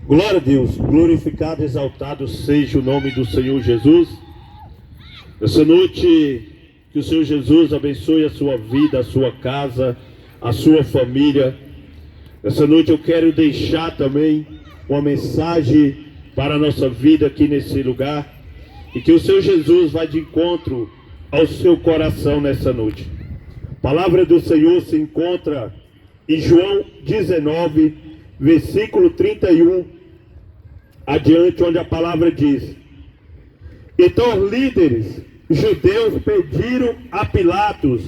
Glória a Deus, glorificado e exaltado seja o nome do Senhor Jesus. Essa noite, que o Senhor Jesus abençoe a sua vida, a sua casa, a sua família. Essa noite eu quero deixar também uma mensagem para a nossa vida aqui nesse lugar, e que o Senhor Jesus vá de encontro ao seu coração nessa noite. A palavra do Senhor se encontra em João 19, versículo 31 adiante, onde a palavra diz: então os líderes judeus pediram a Pilatos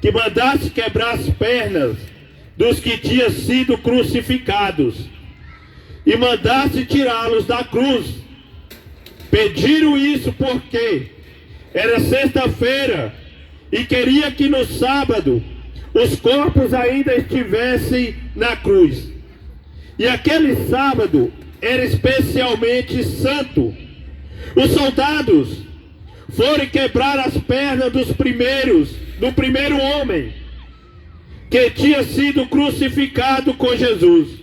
que mandasse quebrar as pernas dos que tinham sido crucificados e mandasse tirá-los da cruz. Pediram isso porque era sexta-feira e queria que no sábado os corpos ainda estivessem na cruz. E aquele sábado era especialmente santo. Os soldados foram quebrar as pernas do primeiro homem que tinha sido crucificado com Jesus,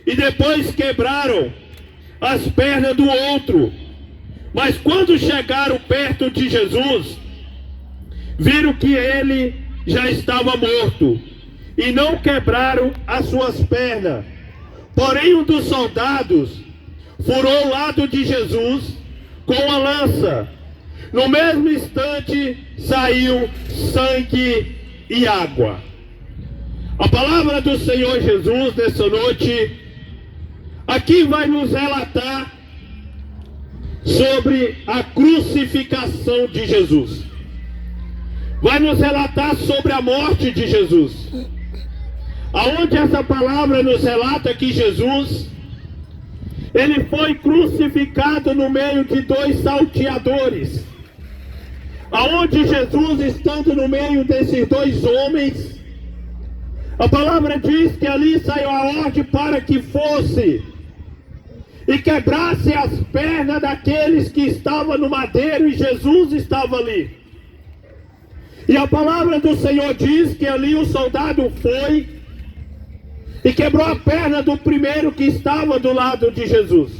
e depois quebraram as pernas do outro. Mas quando chegaram perto de Jesus, viram que ele já estava morto e não quebraram as suas pernas. Porém, um dos soldados furou o lado de Jesus com a lança. No mesmo instante saiu sangue e água. A palavra do Senhor Jesus nessa noite aqui vai nos relatar sobre a crucificação de Jesus. Vai nos relatar sobre a morte de Jesus. Aonde essa palavra nos relata que Jesus, ele foi crucificado no meio de dois salteadores. Aonde Jesus, estando no meio desses dois homens, a palavra diz que ali saiu a ordem para que fosse e quebrasse as pernas daqueles que estavam no madeiro, e Jesus estava ali. E a palavra do Senhor diz que ali o soldado foi e quebrou a perna do primeiro que estava do lado de Jesus.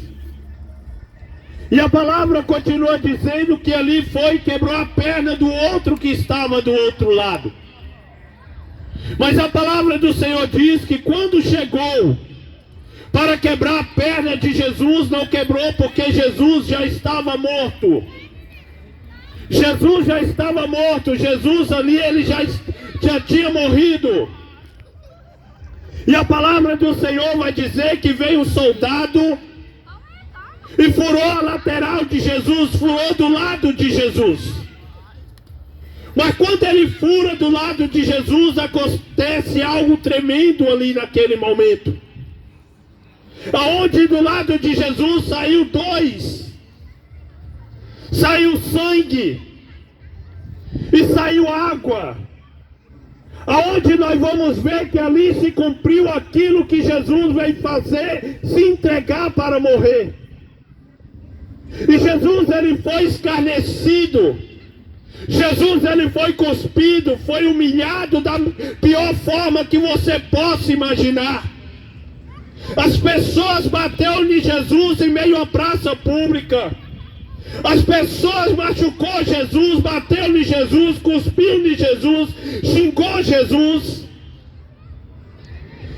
E a palavra continua dizendo que ali foi e quebrou a perna do outro que estava do outro lado. Mas a palavra do Senhor diz que quando chegou para quebrar a perna de Jesus, não quebrou, porque Jesus já estava morto. Jesus já estava morto. Jesus ali, ele já tinha morrido. E a palavra do Senhor vai dizer que veio um soldado e furou a lateral de Jesus, furou do lado de Jesus. Mas quando ele fura do lado de Jesus, acontece algo tremendo ali naquele momento. Aonde do lado de Jesus saiu sangue e saiu água. Aonde nós vamos ver que ali se cumpriu aquilo que Jesus veio fazer, se entregar para morrer. E Jesus, ele foi escarnecido. Jesus, ele foi cuspido, foi humilhado da pior forma que você possa imaginar. As pessoas bateram em Jesus em meio à praça pública. As pessoas machucou Jesus, bateu em Jesus, cuspiu em Jesus, xingou Jesus.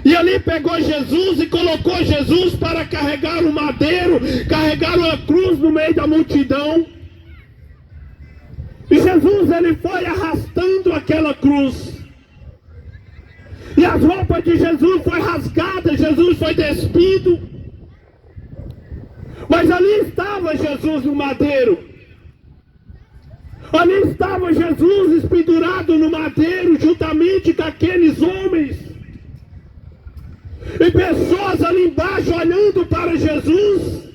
E ali pegou Jesus e colocou Jesus para carregar o madeiro, carregar uma cruz no meio da multidão. E Jesus, ele foi arrastando aquela cruz. E as roupas de Jesus foram rasgadas, Jesus foi despido. Mas ali estava Jesus no madeiro. Ali estava Jesus pendurado no madeiro, juntamente com aqueles homens. E pessoas ali embaixo olhando para Jesus.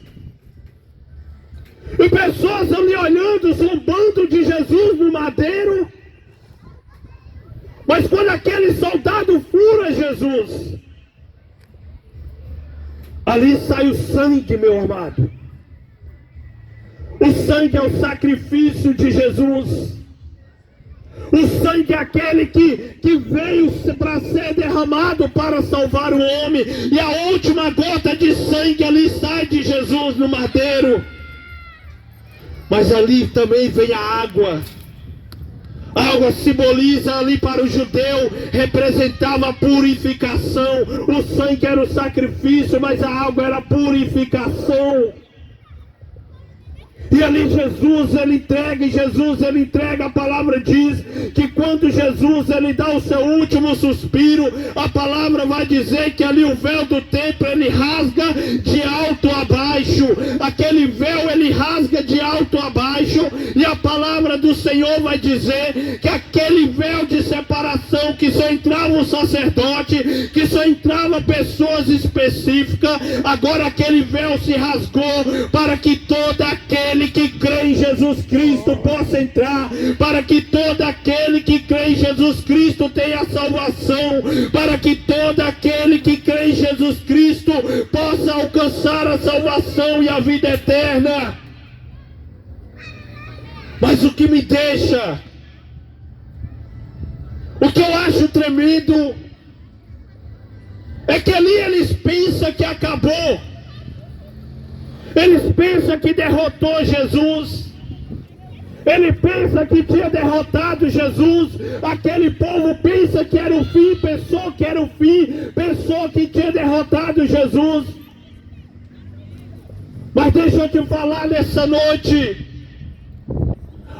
E pessoas ali olhando, zombando de Jesus no madeiro. Mas quando aquele soldado fura Jesus, ali sai o sangue, meu amado. O sangue é o sacrifício de Jesus. O sangue é aquele que veio para ser derramado para salvar o homem. E a última gota de sangue ali sai de Jesus no madeiro. Mas ali também vem a água. A água simboliza ali para o judeu, representava a purificação. O sangue era o sacrifício, mas a água era a purificação. E ali Jesus ele entrega, a palavra diz que quando Jesus ele dá o seu último suspiro, a palavra vai dizer que ali o véu do templo ele rasga de alto a baixo. Aquele véu ele rasga de alto a baixo, e a palavra do Senhor vai dizer que aquele véu de separação, que só entrava um sacerdote, que só entrava pessoas específicas, agora aquele véu se rasgou para que todo aquele que crê em Jesus Cristo possa entrar, para que todo aquele que crê em Jesus Cristo tenha salvação, para que todo aquele que crê em Jesus Cristo possa alcançar a salvação e a vida eterna. Mas o que me deixa, o que eu acho tremendo, é que ali eles pensam que acabou. Eles pensam que derrotou Jesus. Ele pensa que tinha derrotado Jesus. Aquele povo pensa que era o fim, pensou que era o fim, pensou que tinha derrotado Jesus. Mas deixa eu te falar nessa noite,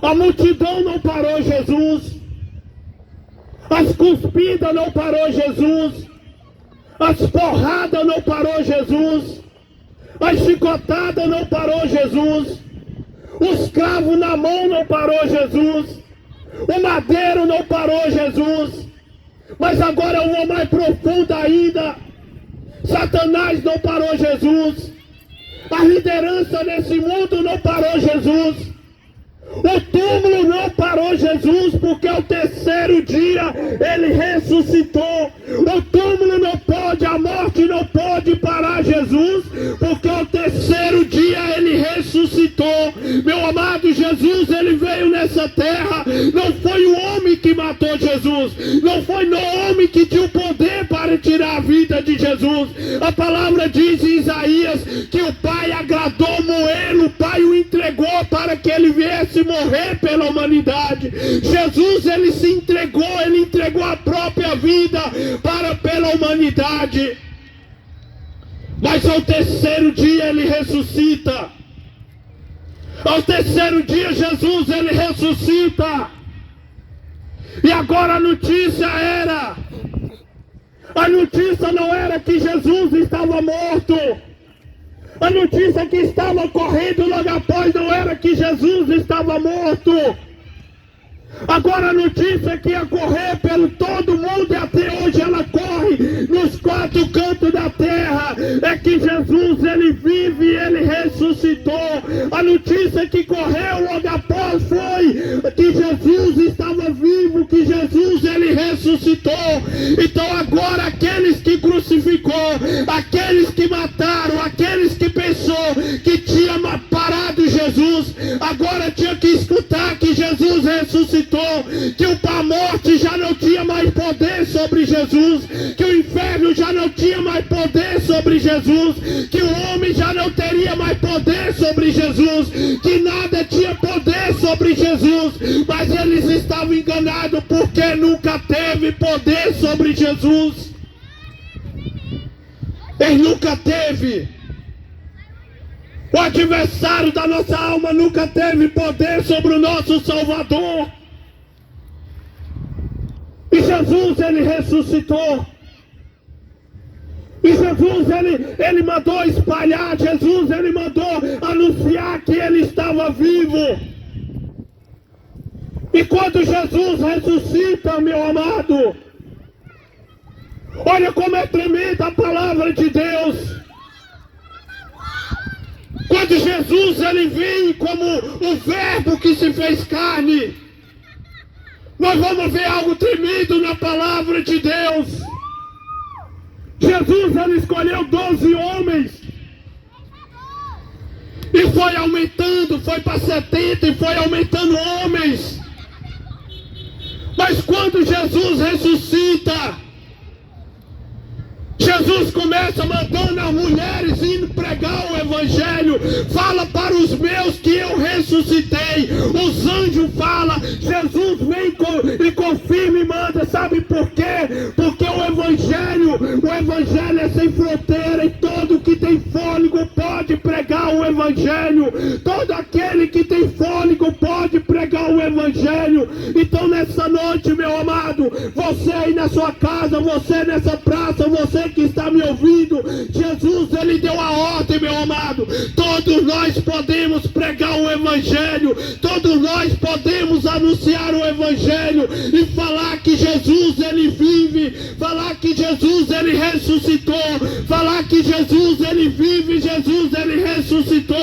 a multidão não parou Jesus, as cuspidas não parou Jesus, as porradas não parou Jesus, a chicotada não parou Jesus, os cravos na mão não parou Jesus, o madeiro não parou Jesus. Mas agora eu vou mais profundo ainda. Satanás não parou Jesus, a liderança nesse mundo não parou Jesus, o túmulo não parou Jesus, porque ao terceiro dia ele ressuscitou. O túmulo não pode, a morte não pode parar Jesus, porque ao terceiro dia ele ressuscitou. Meu amado, Jesus ele veio nessa terra, não foi o homem que matou Jesus, não foi o homem que tinha o poder para tirar a vida de Jesus. A palavra diz em Isaías que o Pai agradou moê-lo, o Pai o entregou para que ele viesse morrer pela humanidade. Jesus ele se entregou, ele entregou a própria vida pela humanidade. Mas ao terceiro dia ele ressuscita. Ao terceiro dia Jesus ele ressuscita. E agora a notícia não era que Jesus estava morto. A notícia que estava correndo logo após não era que Jesus estava morto. Agora a notícia que ia correr pelo todo mundo, e até hoje ela corre nos quatro cantos da terra, é que Jesus ele vive e ele ressuscitou. A notícia que correu logo após foi que Jesus estava vivo, que Jesus ele ressuscitou. Então agora aqueles que crucificou, aqueles que mataram, aqueles que pensou que tinha parado Jesus, agora tinha que escutar que Jesus ressuscitou, que a morte já não tinha mais poder sobre Jesus, que o inferno já não tinha mais poder sobre Jesus, que o homem já não teria mais poder sobre Jesus, que nada tinha poder sobre Jesus. Mas eles estavam enganados, porque nunca teve poder sobre Jesus. Ele nunca teve. O adversário da nossa alma nunca teve poder sobre o nosso Salvador. E Jesus ele ressuscitou. E Jesus ele mandou espalhar, Jesus ele mandou anunciar que ele estava vivo. E quando Jesus ressuscita, meu amado, olha como é tremenda a palavra de Deus. Quando Jesus ele vem como o verbo que se fez carne, nós vamos ver algo tremendo na palavra de Deus. Jesus ele escolheu 12 homens e foi aumentando, foi para 70 e foi aumentando homens. Mas quando Jesus ressuscita, Jesus começa mandando as mulheres indo pregar o evangelho. Fala para os meus que eu ressuscitei. Os anjos falam, Jesus vem e confirma e manda. Sabe por quê? Porque o evangelho é sem fronteira, e todo que tem fôlego pode pregar o evangelho. Todo aquele que tem fôlego pode pregar o evangelho. Então nessa noite, meu amado, você aí na sua casa, você nessa praça, você que está me ouvindo, Jesus, ele deu a ordem, meu amado. Todos nós podemos pregar o evangelho, todos nós podemos anunciar o evangelho e falar que Jesus, ele vive, falar que Jesus, ele ressuscitou, falar que Jesus, ele vive, Jesus, ele ressuscitou.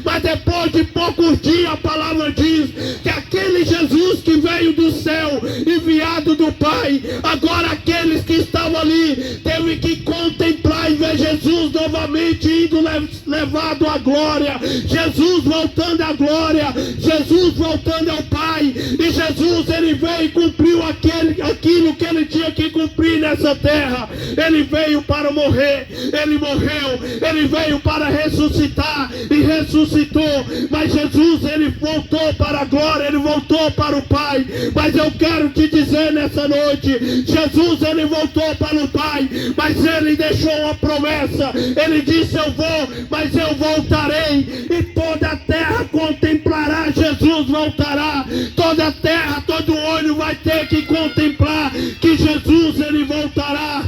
Mas depois de poucos dias, a palavra diz que aquele Jesus que veio do céu, enviado do Pai, agora aqueles que estavam ali teve que contemplar e ver Jesus novamente indo levado à glória, Jesus voltando à glória, Jesus voltando ao Pai. E Jesus, ele veio e cumpriu aquilo que ele tinha que cumprir nessa terra. Ele veio para morrer, ele morreu, ele veio para ressuscitar e ressuscitou. Mas Jesus, ele voltou para a glória, ele voltou para o Pai. Mas eu quero te dizer nessa noite, Jesus, ele voltou para o Pai, mas ele deixou uma promessa. Ele disse: eu vou, mas eu voltarei, e toda a terra contemplará. Jesus voltará, toda a terra, todo olho vai ter que contemplar que Jesus, ele voltará.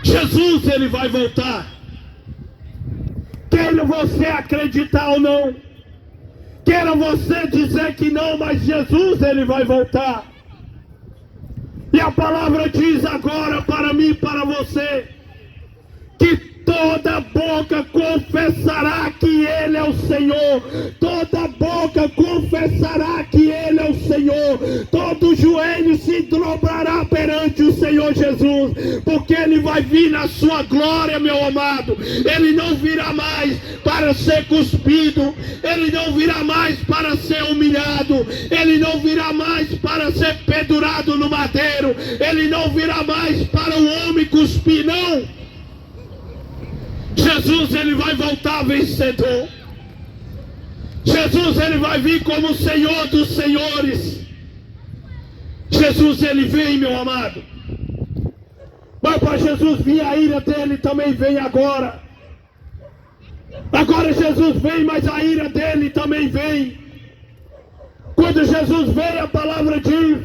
Jesus, ele vai voltar. Queira você acreditar ou não, queira você dizer que não, mas Jesus, ele vai voltar. E a palavra diz agora para mim e para você, que toda boca confessará que Ele é o Senhor. Toda boca confessará que Ele é o Senhor. Todo joelho se dobrará perante o Senhor Jesus, porque Ele vai vir na sua glória, meu amado. Ele não virá mais para ser cuspido, Ele não virá mais para ser humilhado, Ele não virá mais para ser pendurado no madeiro, Ele não virá mais para o homem cuspir, não. Jesus, ele vai voltar vencedor. Jesus, ele vai vir como o Senhor dos senhores. Jesus, ele vem, meu amado. Mas para Jesus vir, a ira dele também vem agora. Agora Jesus vem, mas a ira dele também vem. Quando Jesus veio, a palavra diz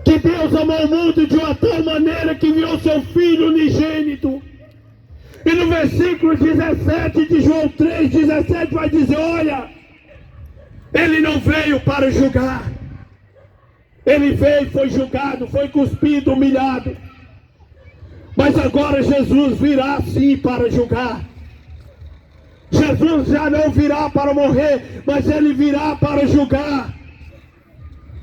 que Deus amou o mundo de uma tal maneira que enviou seu Filho unigênito. E no versículo 17 de João 3,17 vai dizer: olha, ele não veio para julgar, ele veio, foi julgado, foi cuspido, humilhado. Mas agora Jesus virá sim para julgar. Jesus já não virá para morrer, mas ele virá para julgar.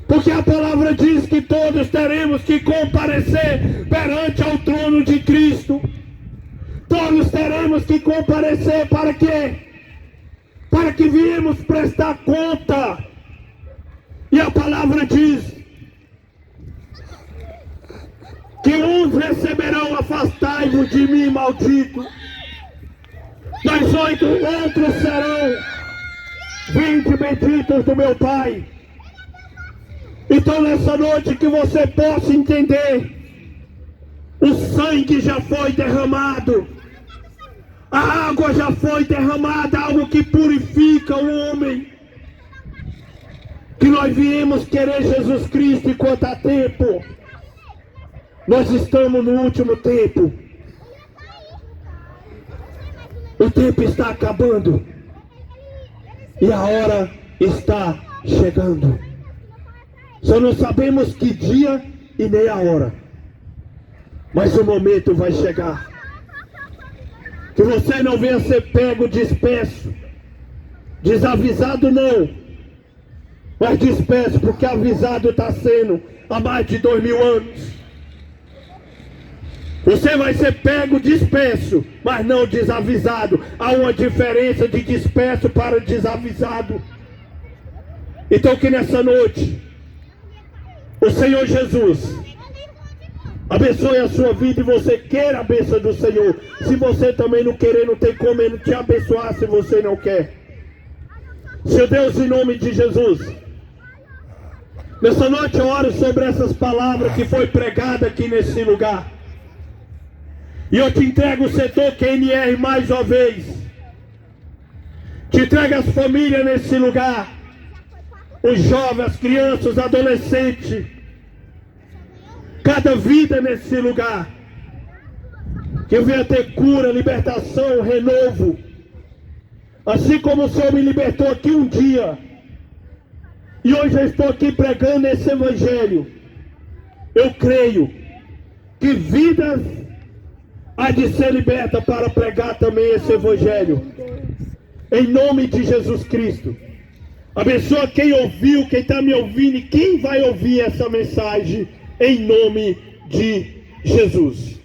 Porque a palavra diz que todos teremos que comparecer perante ao trono de Cristo. Todos teremos que comparecer para quê? Para que viemos prestar conta. E a palavra diz que uns receberão: afastai-vos de mim, maldito. Mas outros serão: vinde, benditos do meu Pai. Então nessa noite que você possa entender, o sangue já foi derramado. A água já foi derramada, algo que purifica o homem. Que nós viemos querer Jesus Cristo enquanto há tempo. Nós estamos no último tempo. O tempo está acabando. E a hora está chegando. Só não sabemos que dia e nem a hora. Mas o momento vai chegar. Que você não venha ser pego disperso, desavisado não, mas disperso, porque avisado está sendo há mais de 2000 anos. Você vai ser pego disperso, mas não desavisado. Há uma diferença de disperso para desavisado. Então que nessa noite O Senhor Jesus abençoe a sua vida e você quer a bênção do Senhor. Se você também não querer, não tem como Ele te abençoar se você não quer. Seu Deus, em nome de Jesus, nessa noite eu oro sobre essas palavras que foi pregada aqui nesse lugar. E eu te entrego o setor QNR mais uma vez. Te entrego as famílias nesse lugar. Os jovens, as crianças, os adolescentes. Cada vida nesse lugar. Que eu venha ter cura, libertação, renovo. Assim como o Senhor me libertou aqui um dia. E hoje eu estou aqui pregando esse evangelho. Eu creio que vidas há de ser liberta para pregar também esse evangelho. Em nome de Jesus Cristo. Abençoa quem ouviu, quem está me ouvindo e quem vai ouvir essa mensagem. Em nome de Jesus.